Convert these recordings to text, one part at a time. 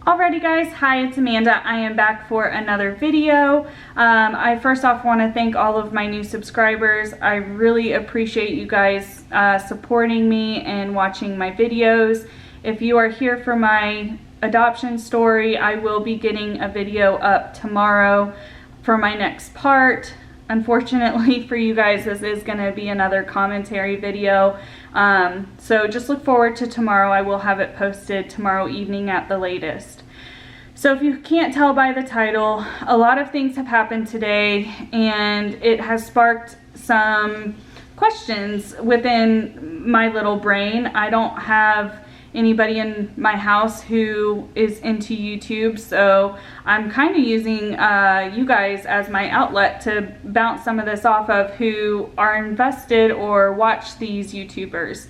Alrighty guys, hi, it's Amanda. I am back for another video. I first off want to thank all of my new subscribers. I really appreciate you guys supporting me and watching my videos. If you are here for my adoption story, I will be getting a video up tomorrow for my next part. Unfortunately for you guys, this is going to be another commentary video. So just look forward to tomorrow. I will have it posted tomorrow evening at the latest. So if you can't tell by the title, a lot of things have happened today and it has sparked some questions within my little brain. I don't have anybody in my house who is into YouTube, so I'm kind of using you guys as my outlet to bounce some of this off of who are invested or watch these YouTubers.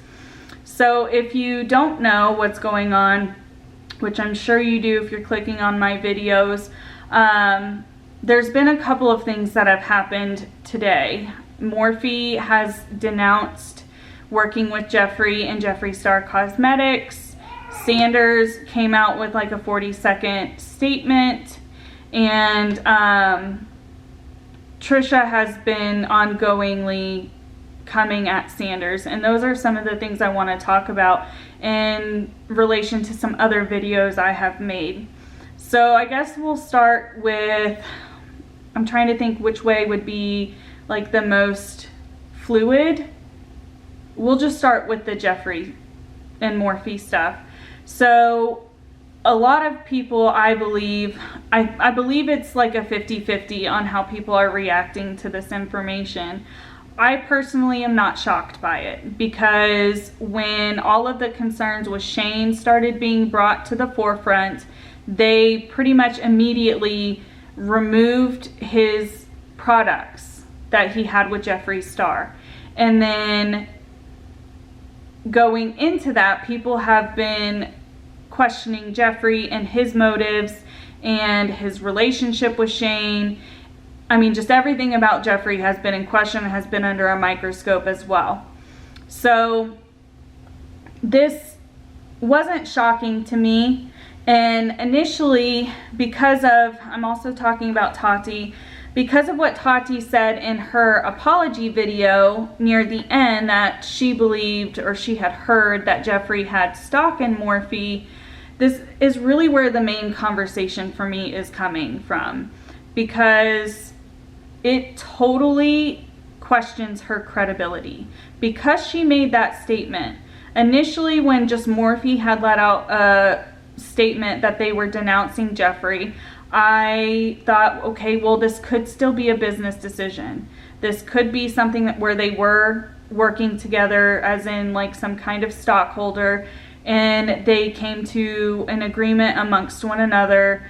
So if you don't know what's going on, which I'm sure you do if you're clicking on my videos, there's been a couple of things that have happened today. Morphe has denounced working with Jeffree and Jeffree Star Cosmetics. Sanders came out with like a 40-second statement, and Trisha has been ongoingly coming at Sanders, and those are some of the things I want to talk about in relation to some other videos I have made. So I guess we'll start with, I'm trying to think which way would be like the most fluid. We'll just start with the Jeffree and Morphe stuff. So a lot of people, I believe it's like a 50-50 on how people are reacting to this information. I personally am not shocked by it, because when all of the concerns with Shane started being brought to the forefront, they pretty much immediately removed his products that he had with Jeffree Star. And then going into that, people have been questioning Jeffree and his motives and his relationship with Shane. I mean, just everything about Jeffree has been in question, has been under a microscope as well. So this wasn't shocking to me. And initially, because of, I'm also talking about Tati, because of what Tati said in her apology video near the end, that she believed, or she had heard, that Jeffree had stock in Morphe, this is really where the main conversation for me is coming from, because it totally questions her credibility. Because she made that statement initially, when just Morphe had let out a statement that they were denouncing Jeffree, I thought, okay, well, this could still be a business decision. This could be something that where they were working together, as in like some kind of stockholder, and they came to an agreement amongst one another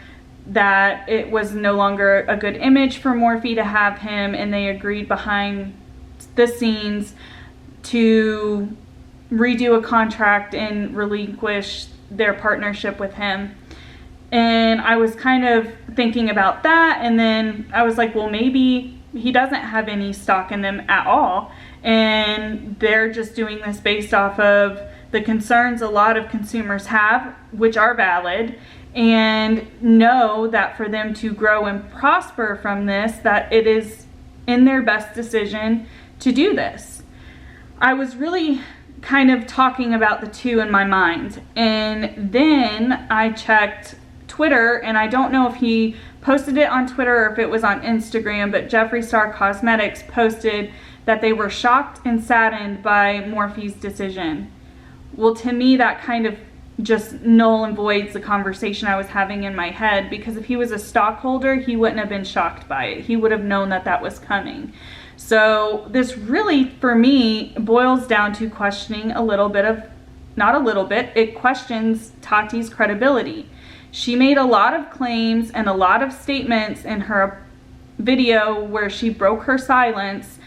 that it was no longer a good image for Morphe to have him, and they agreed behind the scenes to redo a contract and relinquish their partnership with him. And I was kind of thinking about that, and then I was like, well, maybe he doesn't have any stock in them at all, and they're just doing this based off of the concerns a lot of consumers have, which are valid, and know that for them to grow and prosper from this, that it is in their best decision to do this. I was really kind of talking about the two in my mind, and then I checked Twitter, and I don't know if he posted it on Twitter or if it was on Instagram, but Jeffree Star Cosmetics posted that they were shocked and saddened by Morphe's decision. Well, to me, that kind of just null and voids the conversation I was having in my head, because if he was a stockholder, he wouldn't have been shocked by it. He would have known that that was coming. So this really, for me, boils down to questioning a little bit of, not a little bit, it questions Tati's credibility. She made a lot of claims and a lot of statements in her video where she broke her silence,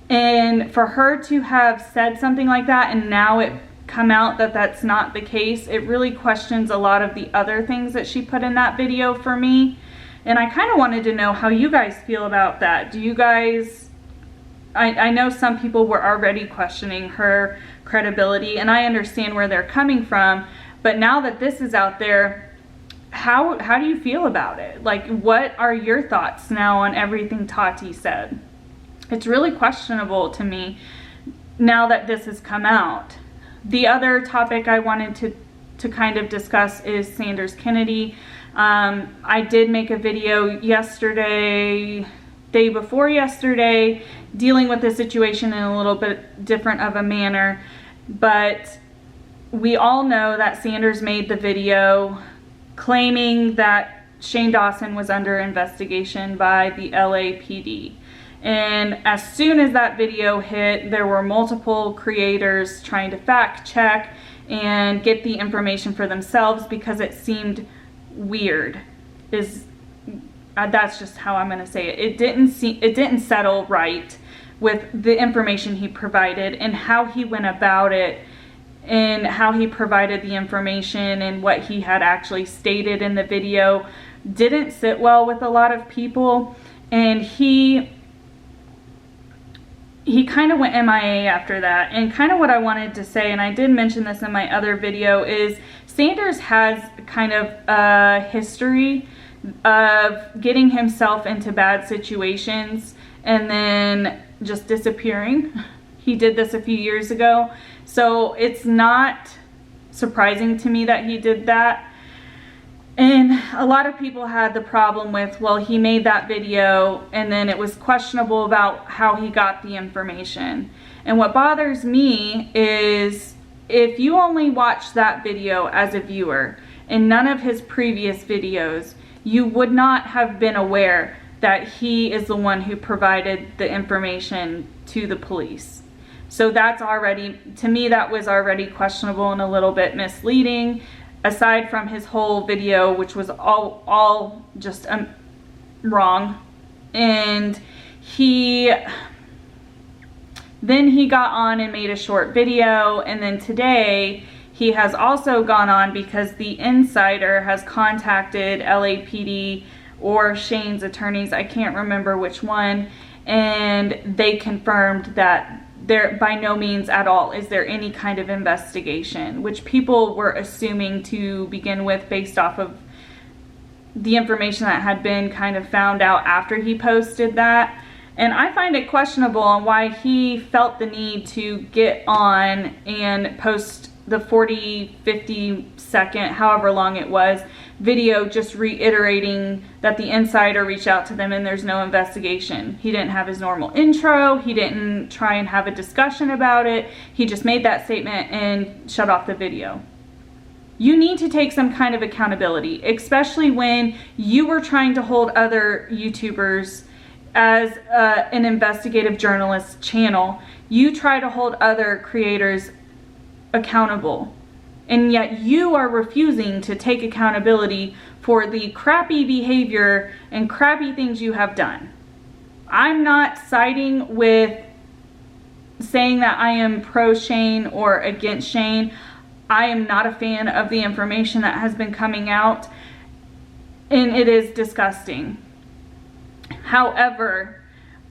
and for her to have said something like that and now it come out that that's not the case, it really questions a lot of the other things that she put in that video for me. And I kind of wanted to know how you guys feel about that. Do you guys, I know some people were already questioning her credibility, and I understand where they're coming from, but now that this is out there, how do you feel about it? Like, what are your thoughts now on everything Tati said? It's really questionable to me now that this has come out. The other topic I wanted to kind of discuss is Sanders Kennedy. I did make a video yesterday, day before yesterday, dealing with the situation in a little bit different of a manner, but we all know that Sanders made the video claiming that Shane Dawson was under investigation by the LAPD. And as soon as that video hit, there were multiple creators trying to fact check and get the information for themselves because it seemed weird. That's just how I'm going to say it. It didn't settle right with the information he provided and how he went about it, and how he provided the information and what he had actually stated in the video didn't sit well with a lot of people. And he kind of went MIA after that. And kind of what I wanted to say, and I did mention this in my other video, is Sanders has kind of a history of getting himself into bad situations and then just disappearing. He did this a few years ago, so it's not surprising to me that he did that. And a lot of people had the problem with, well, he made that video and then it was questionable about how he got the information. And what bothers me is if you only watch that video as a viewer and none of his previous videos, you would not have been aware that he is the one who provided the information to the police. So that's already, to me, that was already questionable and a little bit misleading, aside from his whole video, which was all just wrong. And then he got on and made a short video, and then today he has also gone on because the Insider has contacted LAPD or Shane's attorneys, I can't remember which one, and they confirmed that there by no means at all is there any kind of investigation, which people were assuming to begin with based off of the information that had been kind of found out after he posted that. And I find it questionable on why he felt the need to get on and post the 40, 50 second, however long it was, video just reiterating that the Insider reached out to them and there's no investigation. He didn't have his normal intro. He didn't try and have a discussion about it. He just made that statement and shut off the video. You need to take some kind of accountability, especially when you were trying to hold other YouTubers as an investigative journalist channel. You try to hold other creators accountable, and yet you are refusing to take accountability for the crappy behavior and crappy things you have done. I'm not siding with saying that I am pro Shane or against Shane. I am not a fan of the information that has been coming out, and it is disgusting. However,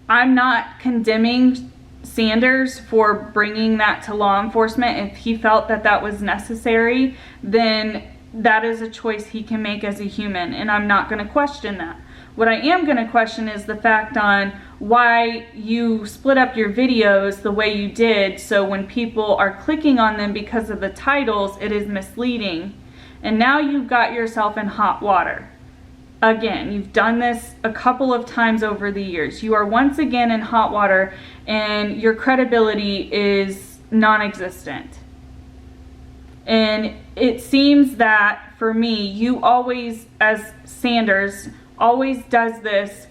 I'm not condemning Sanders for bringing that to law enforcement. If he felt that that was necessary, then that is a choice he can make as a human, and I'm not going to question that. What I am going to question is the fact on why you split up your videos the way you did, so when people are clicking on them because of the titles, it is misleading. And now you've got yourself in hot water. Again, you've done this a couple of times over the years. You are once again in hot water, and your credibility is non-existent. And it seems that for me, you always, as Sanders, always does this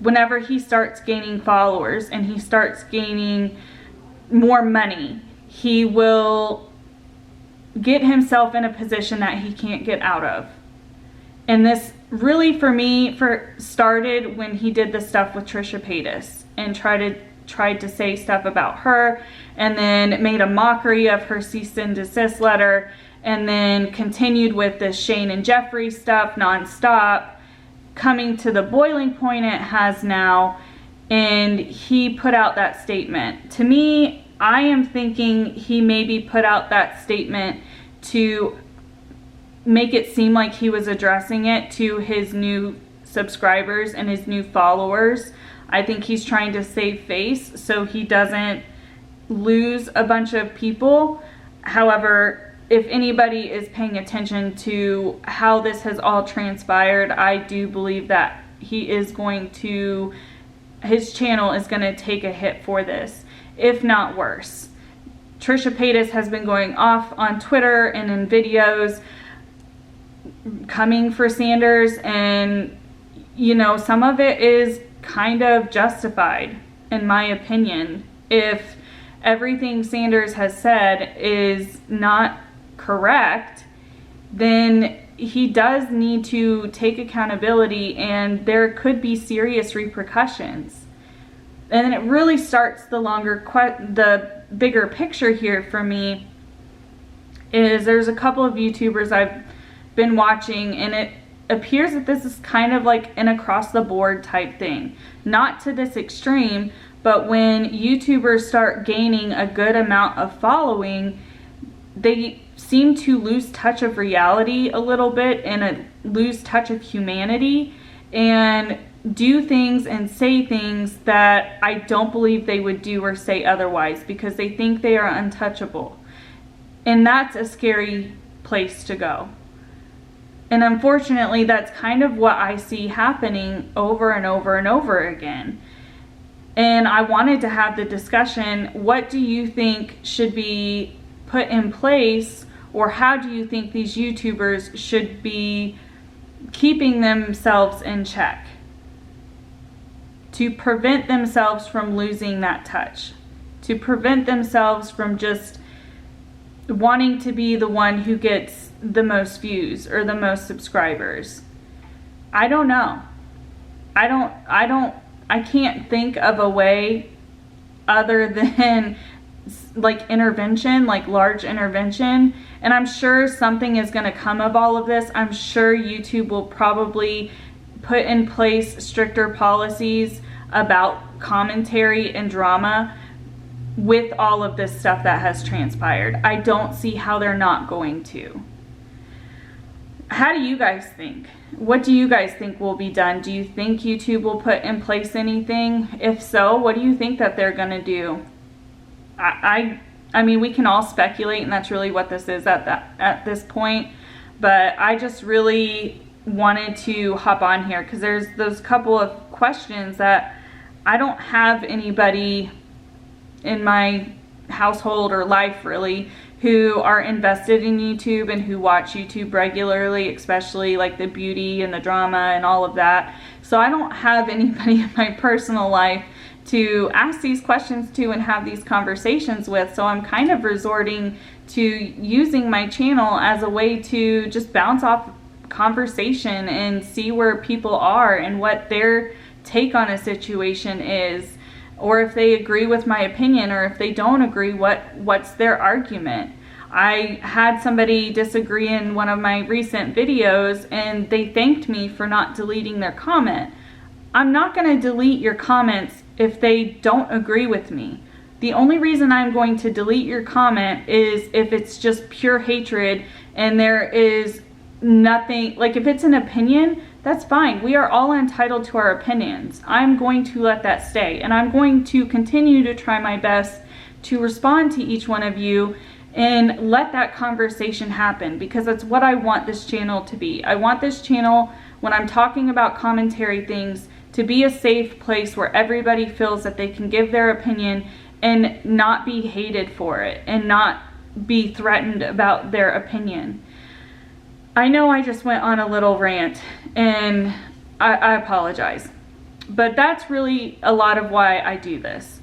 whenever he starts gaining followers and he starts gaining more money. He will get himself in a position that he can't get out of. And this really, for me, started when he did the stuff with Trisha Paytas and tried to say stuff about her, and then made a mockery of her cease and desist letter, and then continued with the Shane and Jeffree stuff nonstop, coming to the boiling point it has now. And he put out that statement. To me, I am thinking he maybe put out that statement to make it seem like he was addressing it to his new subscribers and his new followers. I think he's trying to save face so he doesn't lose a bunch of people. However, if anybody is paying attention to how this has all transpired, I do believe that he is going to, his channel is going to take a hit for this, if not worse. Trisha Paytas has been going off on Twitter and in videos coming for Sanders, and you know, some of it is kind of justified in my opinion. If everything Sanders has said is not correct, then he does need to take accountability, and there could be serious repercussions. And then it really starts the bigger picture here for me is there's a couple of YouTubers I've been watching, and it appears that this is kind of like an across the board type thing. Not to this extreme, but when YouTubers start gaining a good amount of following, they seem to lose touch of reality a little bit and lose touch of humanity and do things and say things that I don't believe they would do or say otherwise, because they think they are untouchable. And that's a scary place to go. And unfortunately, that's kind of what I see happening over and over and over again. And I wanted to have the discussion, what do you think should be put in place, or how do you think these YouTubers should be keeping themselves in check to prevent themselves from losing that touch, to prevent themselves from just wanting to be the one who gets the most views or the most subscribers? I don't know. I can't think of a way other than like intervention, like large intervention. And I'm sure something is going to come of all of this. I'm sure YouTube will probably put in place stricter policies about commentary and drama with all of this stuff that has transpired. I don't see how they're not going to. How do you guys think? What do you guys think will be done? Do you think YouTube will put in place anything? If so, what do you think that they're going to do? I mean, we can all speculate, and that's really what this is at this point. But I just really wanted to hop on here because there's those couple of questions that I don't have anybody in my household or life really who are invested in YouTube and who watch YouTube regularly, especially like the beauty and the drama and all of that. So I don't have anybody in my personal life to ask these questions to and have these conversations with. So I'm kind of resorting to using my channel as a way to just bounce off conversation and see where people are and what their take on a situation is, or if they agree with my opinion, or if they don't agree, what's their argument. I had somebody disagree in one of my recent videos and they thanked me for not deleting their comment. I'm not going to delete your comments if they don't agree with me. The only reason I'm going to delete your comment is if it's just pure hatred and there is nothing, like if it's an opinion, that's fine. We are all entitled to our opinions. I'm going to let that stay, and I'm going to continue to try my best to respond to each one of you and let that conversation happen, because that's what I want this channel to be. I want this channel, when I'm talking about commentary things, to be a safe place where everybody feels that they can give their opinion and not be hated for it and not be threatened about their opinion. I know I just went on a little rant and I apologize, but that's really a lot of why I do this.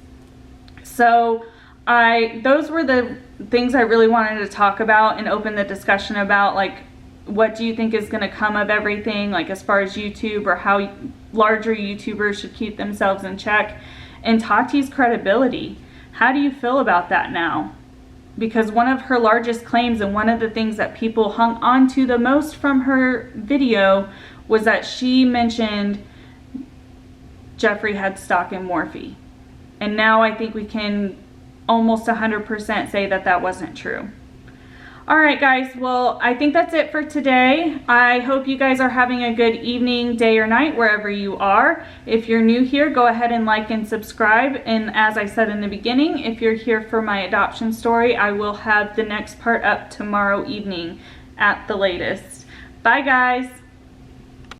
So those were the things I really wanted to talk about and open the discussion about, like, what do you think is going to come of everything, like as far as YouTube, or how larger YouTubers should keep themselves in check, and Tati's credibility. How do you feel about that now? Because one of her largest claims, and one of the things that people hung on to the most from her video, was that she mentioned Jeffree had stock in Morphe. And now I think we can almost 100% say that that wasn't true. All right, guys, well, I think that's it for today. I hope you guys are having a good evening, day, or night, wherever you are. If you're new here, go ahead and like and subscribe. And as I said in the beginning, if you're here for my adoption story, I will have the next part up tomorrow evening at the latest. Bye, guys.